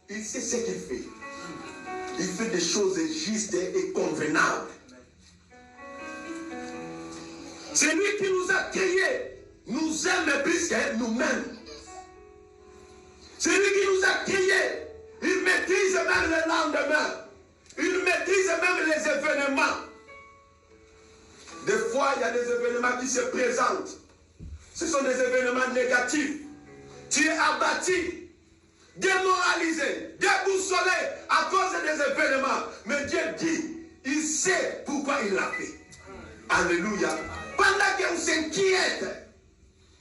il sait ce qu'il fait. Il fait des choses justes et convenables. C'est lui qui nous a créés, nous aime plus que nous-mêmes. C'est lui qui nous a créés. Il maîtrise même le lendemain. Il maîtrise même les événements. Des fois, il y a des événements qui se présentent. Ce sont des événements négatifs. Tu es abattu, démoralisé, déboussolé à cause des événements. Mais Dieu dit, il sait pourquoi il l'a fait. Alléluia. Pendant qu'on s'inquiète,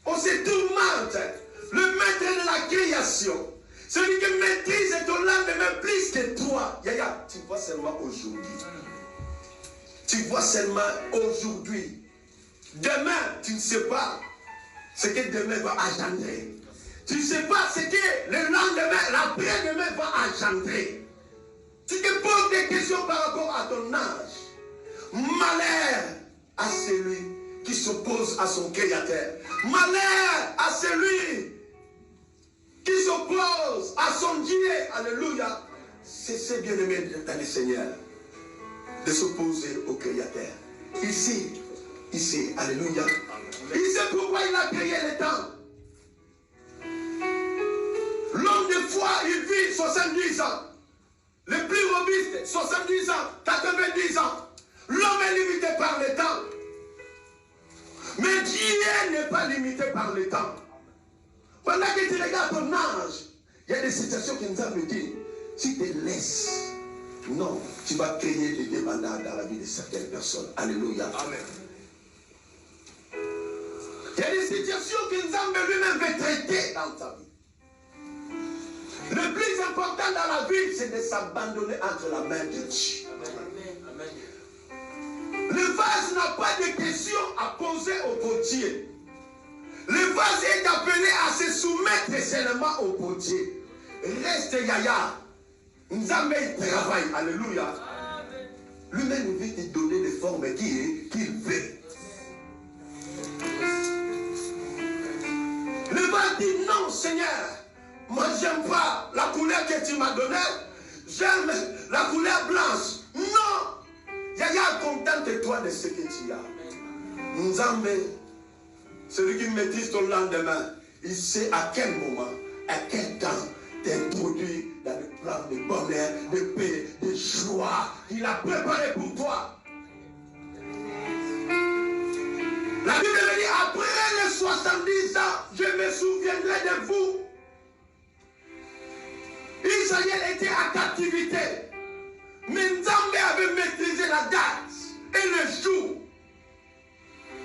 on se tourmente, le maître de la création, celui qui maîtrise ton lendemain plus que toi. Yaya, tu vois seulement aujourd'hui. Tu vois seulement aujourd'hui. Demain, tu ne sais pas ce que demain va engendrer. Tu ne sais pas ce que le lendemain, l'après-demain va engendrer. Tu te poses des questions par rapport à ton âge. Malheur à celui qui s'oppose à son créateur. Malheur à celui qui s'oppose à son Dieu. Alléluia. C'est bien aimé dans le Seigneur de s'opposer au créateur. Il sait, alléluia. Il sait pourquoi il a créé le temps. L'homme de foi, il vit 70 ans. Le plus robuste, 70 ans, 90 ans. L'homme est limité par le temps. Mais Dieu n'est pas limité par le temps. Pendant que tu regardes ton âge, il y a des situations qui nous ont dit, si tu te laisses, non, tu vas créer des débandades dans la vie de certaines personnes. Alléluia. Amen. Il y a des situations que nous avons lui-même veut traiter dans ta vie. Le plus important dans la vie, c'est de s'abandonner entre la main de Dieu. Amen. Le vase n'a pas de questions à poser au potier. Le vase est appelé à se soumettre seulement au potier. Reste yaya. Nous avons un travail. Alléluia. Lui-même veut te donner des formes qu'il veut. Le vase dit non, Seigneur. Moi, j'aime pas la couleur que tu m'as donnée. J'aime la couleur blanche. Non. Yaya, contente-toi de ce que tu as. Nous avons celui qui maîtrise ton lendemain. Il sait à quel moment, à quel temps t'introduire dans le plan de bonheur, de paix, de joie qu'il a préparé pour toi. La Bible dit, après les 70 ans, je me souviendrai de vous. Israël était en captivité. Mais Nzambe avait maîtrisé la date et le jour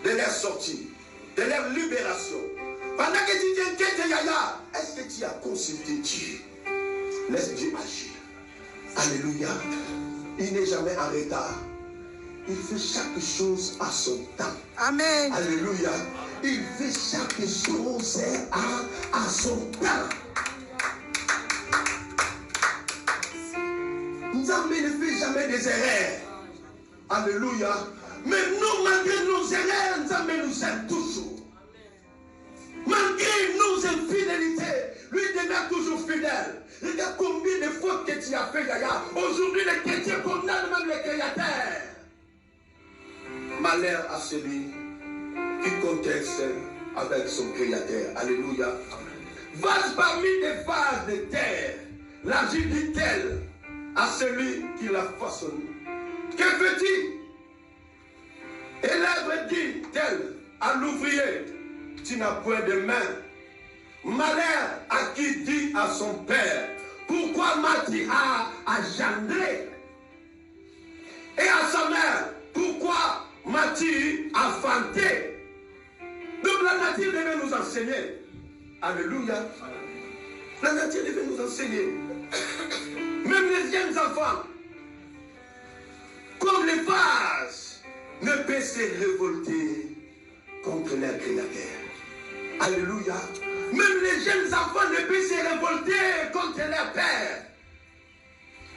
de leur sortie, de leur libération. Pendant que tu t'inquiètes, Yaya, est-ce que tu as consulté Dieu? Laisse Dieu agir. Alléluia. Il n'est jamais en retard. Il fait chaque chose à son temps. Amen. Alléluia. Il fait chaque chose à son temps. Nzambe ne fait jamais des erreurs. Alléluia. Mais nous, malgré nos erreurs, Nzambe nous aime toujours. Malgré nos infidélités, lui demeure toujours fidèle. Regarde combien de fautes que tu as fait, Yaya. Aujourd'hui, les chrétiens condamnent même les créateurs. Malheur à celui qui conteste avec son créateur. Alléluia. Vase parmi les vases de terre, la vie dit-elle à celui qui l'a façonné. Que fait-il? Et l'œuvre dit-elle à l'ouvrier, tu n'as point de main. Malheur à qui dit à son père, pourquoi m'as-tu engendré? Et à sa mère, pourquoi m'as-tu enfanté? Donc la nature devait nous enseigner. Alléluia. La nature devait nous enseigner. Même les jeunes enfants, comme les vases, ne peuvent se révolter contre leur créateur. Alléluia. Même les jeunes enfants ne peuvent se révolter contre leur père.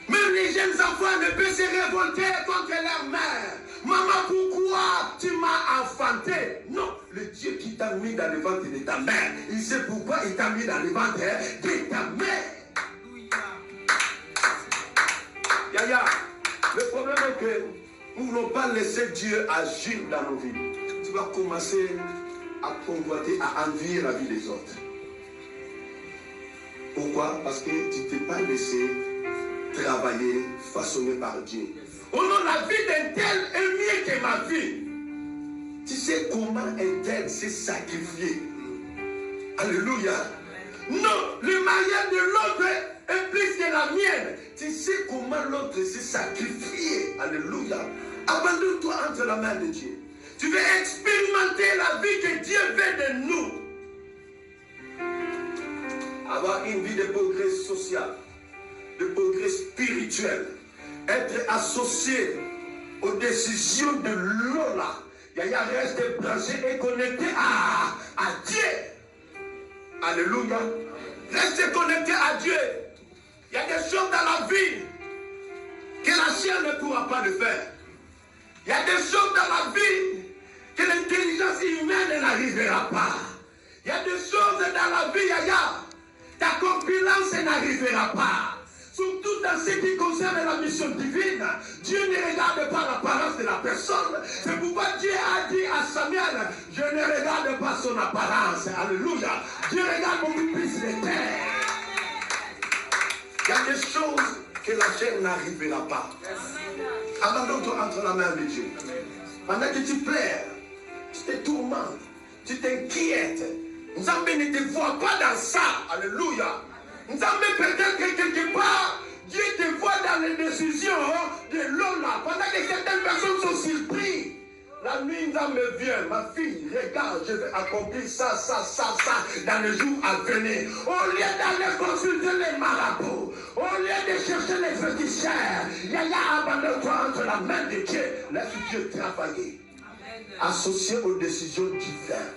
Même les jeunes enfants ne peuvent se révolter contre leur mère. Maman, pourquoi tu m'as enfanté? Non, le Dieu qui t'a mis dans le ventre de ta mère, il sait pourquoi il t'a mis dans le ventre de ta mère. nous ne voulons pas laisser Dieu agir dans nos vies. Tu vas commencer à convoiter, à envier la vie des autres. Pourquoi? Parce que tu ne t'es pas laissé travailler, façonné par Dieu. Oh non, la vie d'un tel est mieux que ma vie. Tu sais comment un tel s'est sacrifié. Alléluia. Non, le mariage de l'autre est plus que la mienne. Tu sais comment l'autre s'est sacrifié. Alléluia. Abandonne-toi entre la main de Dieu. Tu veux expérimenter la vie que Dieu veut de nous. Avoir une vie de progrès social, de progrès spirituel. Être associé aux décisions de Lola. Yaya reste branché et connecté à Dieu. Alléluia. Reste connecté à Dieu. Il y a des choses dans la vie que la chair ne pourra pas le faire. Il y a des choses dans la vie que l'intelligence humaine n'arrivera pas. Il y a des choses dans la vie, Yaya, ta compétence n'arrivera pas. Surtout dans ce qui concerne la mission divine, Dieu ne regarde pas l'apparence de la personne. C'est pourquoi Dieu a dit à Samuel, je ne regarde pas son apparence. Alléluia. Dieu regarde beaucoup plus de terre. Il y a des choses que la chair n'arrivera pas. Abandonne-toi entre la main de Dieu. Pendant que tu pleures, tu te tourmentes, tu t'inquiètes. Nzambe ne te voit pas dans ça. Alléluia. Nzambe peut-être que quelque part, Dieu te voit dans les décisions de Lola. Pendant que certaines personnes sont surprises. La nuit, Nzambe vient. Ma fille, regarde, je vais accomplir ça dans les jours à venir. Au lieu d'aller consulter les marabouts, au lieu de chercher les féticheurs, Yaya, abandonne-toi entre la main de Dieu. Laisse Dieu travailler. Associé aux décisions divines,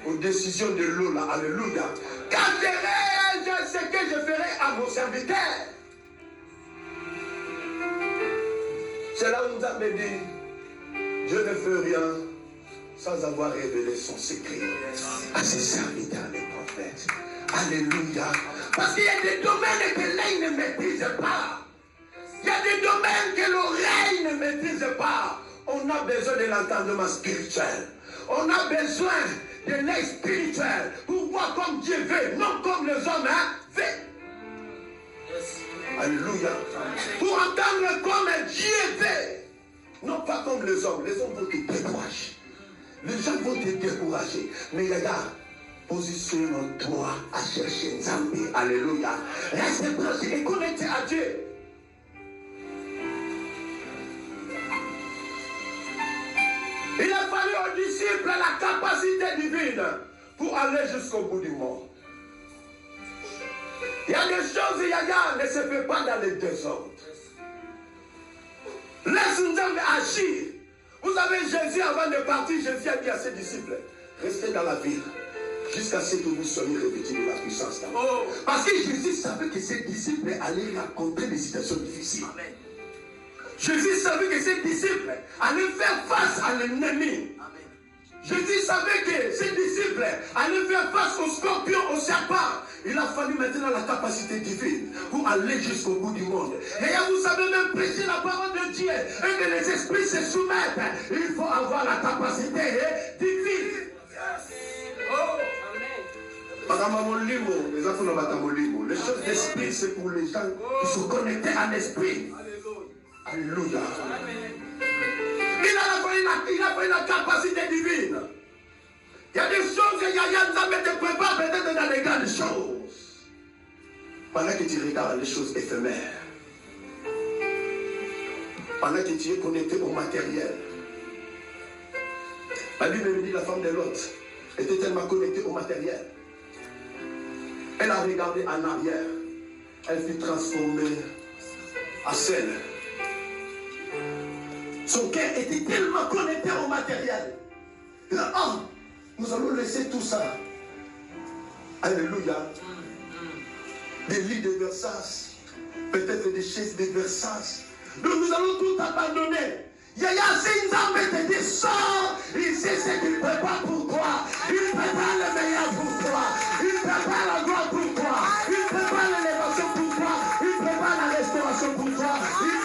aux décisions de Lola. Alléluia. Quand je ce que je ferai à mon serviteur. C'est là où nous avons dit, Dieu ne fait rien sans avoir révélé son secret à ses serviteurs, les prophètes. Alléluia. Parce qu'il y a des domaines que l'œil ne maîtrise pas. Il y a des domaines que l'oreille ne maîtrise pas. On a besoin de l'entendement spirituel. On a besoin de l'œil spirituel pour voir comme Dieu veut, non comme les hommes veulent. Alléluia. Pour entendre comme Dieu veut, non pas comme les hommes. Les hommes vont te décourager. Les gens vont te décourager. Mais regarde, positionne-toi à chercher Nzambe. Alléluia. Reste branché et connecté à Dieu. Il a fallu aux disciples la capacité divine pour aller jusqu'au bout du monde. Il y a des choses, Yaya, ne se fait pas dans les désordres. Laisse nous agir. Vous savez, Jésus, avant de partir, Jésus a dit à ses disciples, restez dans la ville jusqu'à ce que vous soyez revêtus de la puissance. Parce que Jésus savait que ses disciples allaient rencontrer des situations difficiles. Amen. Jésus savait que ses disciples allaient faire face à l'ennemi. Jésus savait que ses disciples allaient faire face aux scorpions, aux serpents. Il a fallu maintenant la capacité divine pour aller jusqu'au bout du monde. Et vous savez même prêcher la parole de Dieu et que les esprits se soumettent. Il faut avoir la capacité divine. Les choses d'esprit, c'est pour les gens qui sont connectés à l'esprit. Alléluia. Il a pris la capacité divine. Il y a des choses que Yaya Nzambe te prépare peut-être dans les grandes choses. Pendant que tu regardes les choses éphémères. Pendant que tu es connecté au matériel. La Bible me dit la femme de Lot était tellement connectée au matériel. Elle a regardé en arrière. Elle fut transformée en sel. Son cœur était tellement connecté au matériel. Nous allons laisser tout ça. Alléluia. Des lits de Versace. Peut-être des chaises de Versace. Donc nous allons tout abandonner. Yaya Nzambe te dit sors. Il sait ce qu'il prépare pour toi. Il prépare le meilleur pour toi. Il prépare la gloire pour toi. Il prépare l'élévation pour toi. Il prépare la restauration pour toi. Il